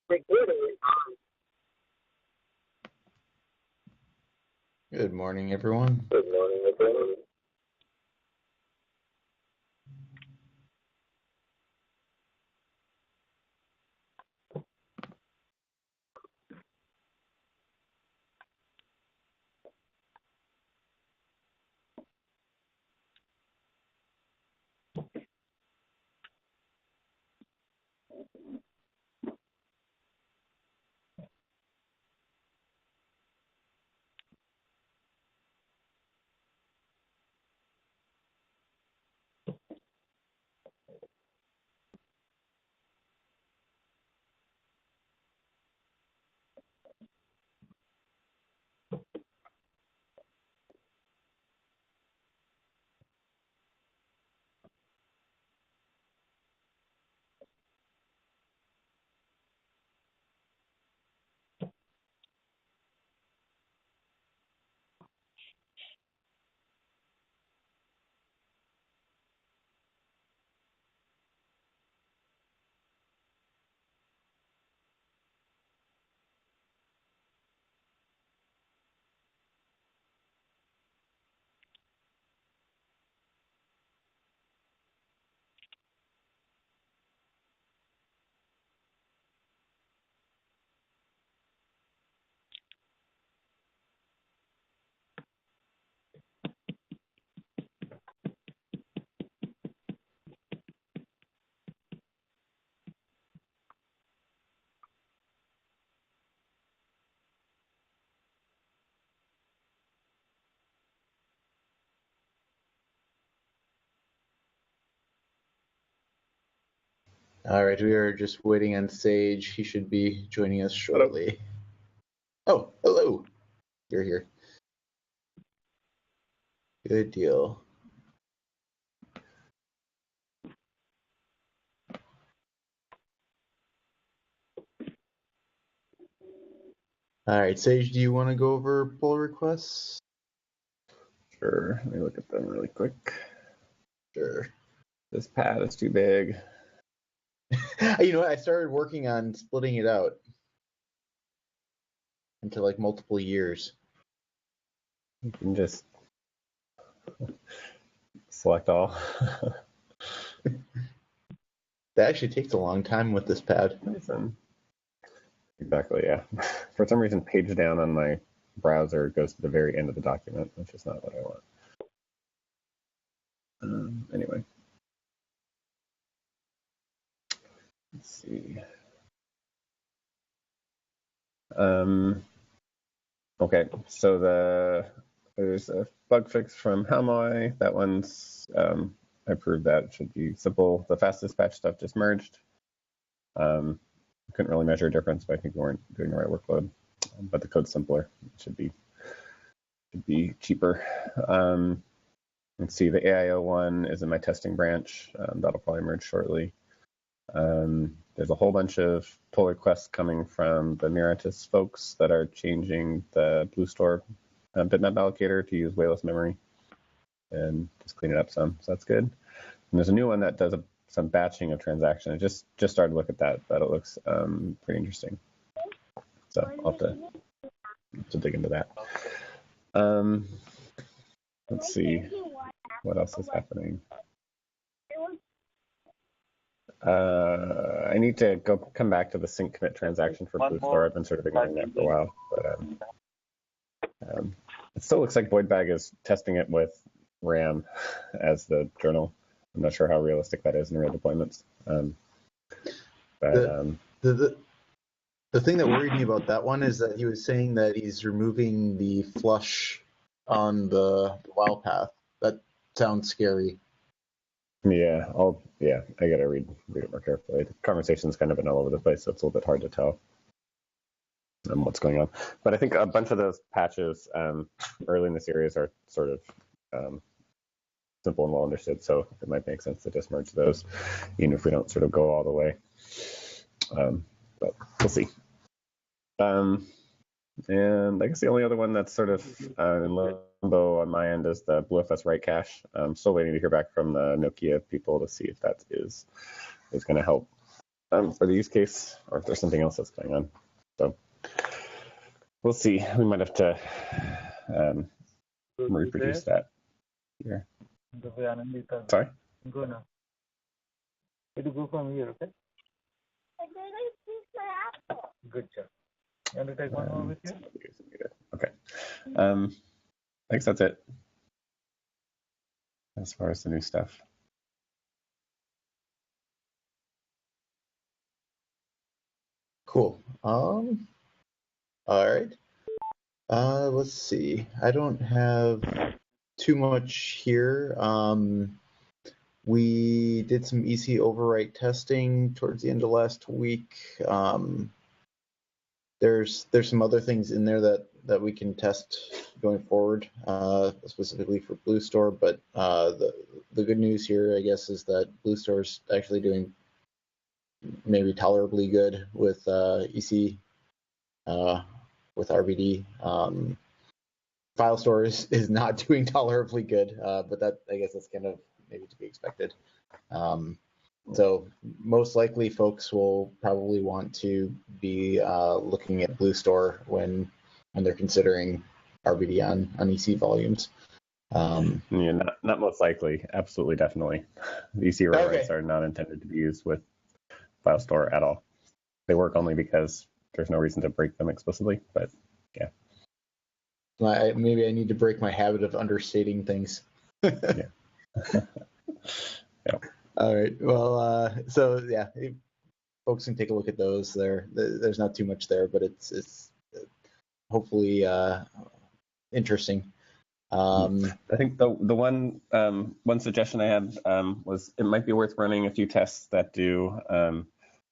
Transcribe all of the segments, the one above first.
Good morning, everyone. All right, we are just waiting on Sage. He should be joining us shortly. Oh, hello. You're here. Good deal. All right, Sage, do you want to go over pull requests? Sure, let me look at them really quick. Sure. This pad is too big. You know what? I started working on splitting it out into like multiple years. You can just select all. That actually takes a long time with this pad. Exactly, yeah. For some reason, page down on my browser goes to the very end of the document, which is not what I want. Anyway. Let's see. Okay, so there's a bug fix from Hamoy. That one's I proved that it should be simple. The fast dispatch stuff just merged. Couldn't really measure a difference, but I think we weren't doing the right workload. But the code's simpler. It should be cheaper. Let's see, the AIO one is in my testing branch. That'll probably merge shortly. There's a whole bunch of pull requests coming from the Miratus folks that are changing the Blue Store bitmap allocator to use wayless memory and just clean it up some. So that's good. And there's a new one that does some batching of transactions. I just started to look at that, but it looks pretty interesting. So I'll have to dig into that. Let's see what else is happening. I need to come back to the sync commit transaction for Blue Store. I've been sort of ignoring that for a while, but it still looks like Voidbag is testing it with RAM as the journal. I'm not sure how realistic that is in real deployments. The thing that worried me about that one is that he was saying that he's removing the flush on the WoW path. That sounds scary. Yeah, I gotta read it more carefully. The conversation's kind of been all over the place, so it's a little bit hard to tell what's going on. But I think a bunch of those patches early in the series are sort of simple and well understood, so it might make sense to just merge those, even if we don't sort of go all the way. But we'll see. And I guess the only other one that's sort of in limbo on my end is the BlueFS write cache. I'm still waiting to hear back from the Nokia people to see if that is going to help for the use case, or if there's something else that's going on. So we'll see. We might have to reproduce that here. Sorry? Go now. It will go from here, okay? Good job. You want to take one more with you? Okay. I guess that's it as far as the new stuff. Cool. All right. Let's see. I don't have too much here. We did some EC overwrite testing towards the end of last week. There's some other things in there that we can test going forward, specifically for BlueStore. But the good news here, I guess, is that BlueStore's actually doing maybe tolerably good with EC, with RBD. File store is not doing tolerably good, but that, I guess, that's kind of maybe to be expected. So most likely folks will probably want to be looking at BlueStore when they're considering RBD on EC volumes. Yeah, not most likely. Absolutely, definitely. The EC rewrites are not intended to be used with file store at all. They work only because there's no reason to break them explicitly, but yeah. Maybe I need to break my habit of understating things. Yeah. Yeah. All right. Well, so yeah, folks can take a look at those. There's not too much there, but it's hopefully interesting. I think the one suggestion I had was it might be worth running a few tests that do a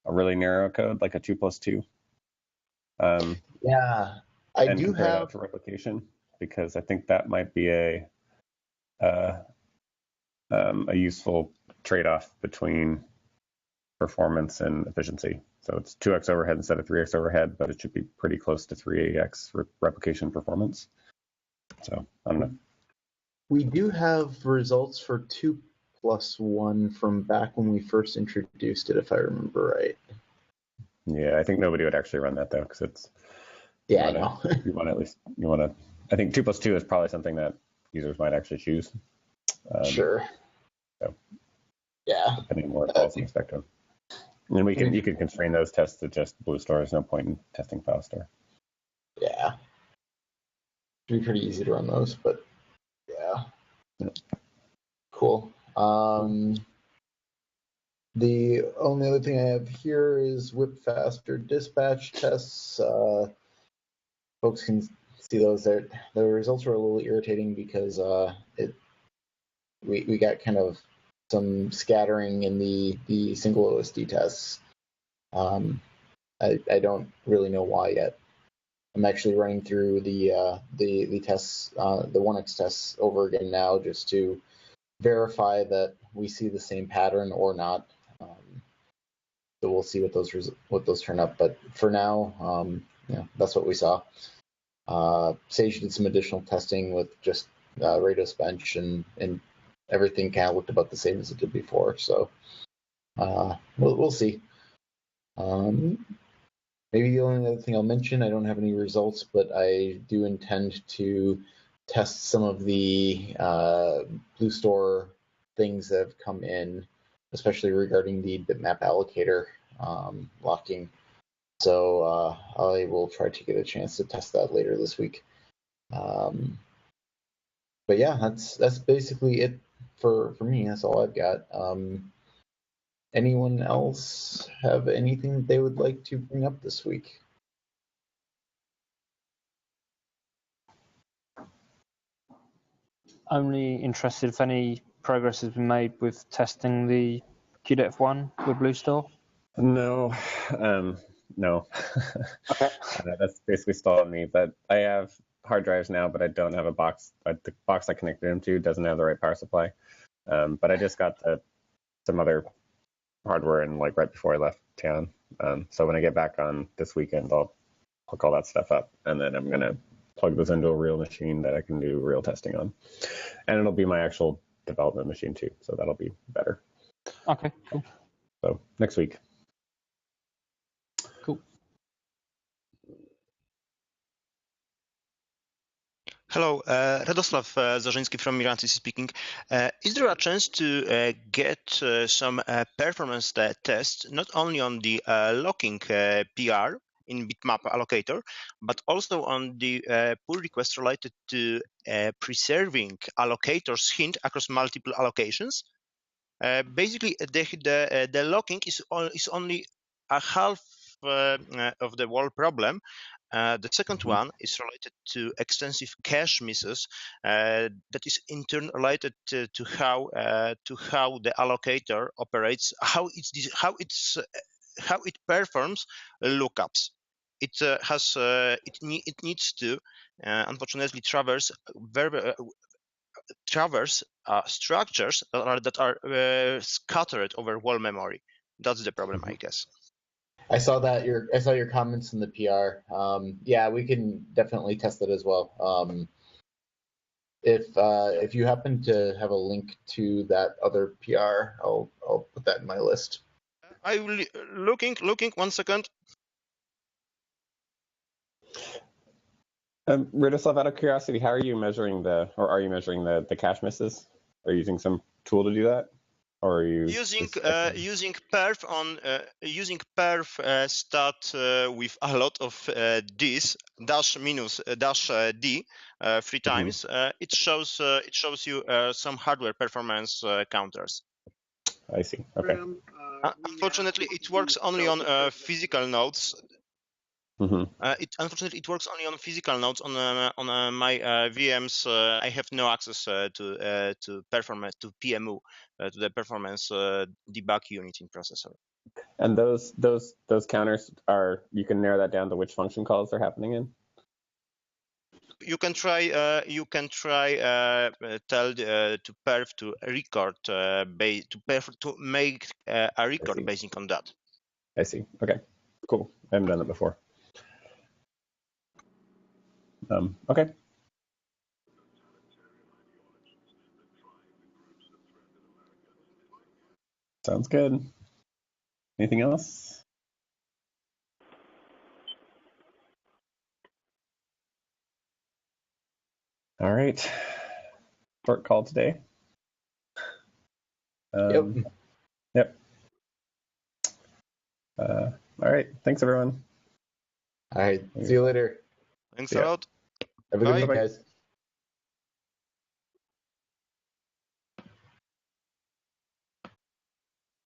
really narrow code, like a 2+2. Yeah, I and do compare have that to replication, because I think that might be a useful trade-off between performance and efficiency. So it's 2x overhead instead of 3x overhead, but it should be pretty close to 3x replication performance. So I don't know. We do have results for 2+1 from back when we first introduced it, if I remember right. Yeah, I think nobody would actually run that though, because it's I know. I think 2+2 is probably something that users might actually choose. Sure. So, yeah. Depending on where it falls in the spectrum. And you can constrain those tests to just BlueStore. There's no point in testing file store. Yeah. It'd be pretty easy to run those, but yeah. Cool. The only other thing I have here is whip faster dispatch tests. Folks can see those there. The results were a little irritating because we got kind of some scattering in the single OSD tests. I don't really know why yet. I'm actually running through the tests, the 1x tests over again now, just to verify that we see the same pattern or not. So we'll see what those turn up. But for now, that's what we saw. Sage did some additional testing with just Rados Bench, and everything kind of looked about the same as it did before. So we'll see. Maybe the only other thing I'll mention, I don't have any results, but I do intend to test some of the BlueStore things that have come in, especially regarding the bitmap allocator locking. So I will try to get a chance to test that later this week. But yeah, that's basically it for me. That's all I've got. Anyone else have anything that they would like to bring up this week? Only interested if any progress has been made with testing the QDEF1 with BlueStore. No. Okay. That's basically stalling me. But I have hard drives now, but I don't have a box. The box I connected them to doesn't have the right power supply. But I just got some other hardware in right before I left town. So when I get back on this weekend, I'll hook all that stuff up, and then I'm gonna plug this into a real machine that I can do real testing on, and it'll be my actual development machine too. So that'll be better. Okay, cool. So next week. Hello, Radosław Zarzyński from Mirantis speaking. Is there a chance to get some performance tests not only on the locking PR in bitmap allocator, but also on the pull request related to preserving allocator's hint across multiple allocations? Basically, the locking is only a half of the whole problem. The second one is related to extensive cache misses. That is in turn related to how the allocator operates, how it performs lookups. It needs to unfortunately traverse structures that are scattered over whole memory. That's the problem, I guess. I saw your comments in the PR. Yeah, we can definitely test it as well. If you happen to have a link to that other PR, I'll put that in my list. I will looking 1 second. Radoslav, out of curiosity, how are you measuring the cache misses? Are you using some tool to do that, or are you using perf stat with a lot of D's dash minus dash D 3 times? It shows you some hardware performance counters. I see. Okay. Unfortunately, it works only on physical nodes. Mm-hmm. It works only on physical nodes. On my VMs, I have no access to performance, to PMU, to the performance debug unit in processor. And those counters you can narrow that down to which function calls they're happening in. You can try tell to perf to record to make a record based on that. I see. Okay, cool. I haven't done it before. Okay. Sounds good. Anything else? All right. Short call today. Yep. All right. Thanks, everyone. All right. See you later. Thanks a lot. Have a good week, guys.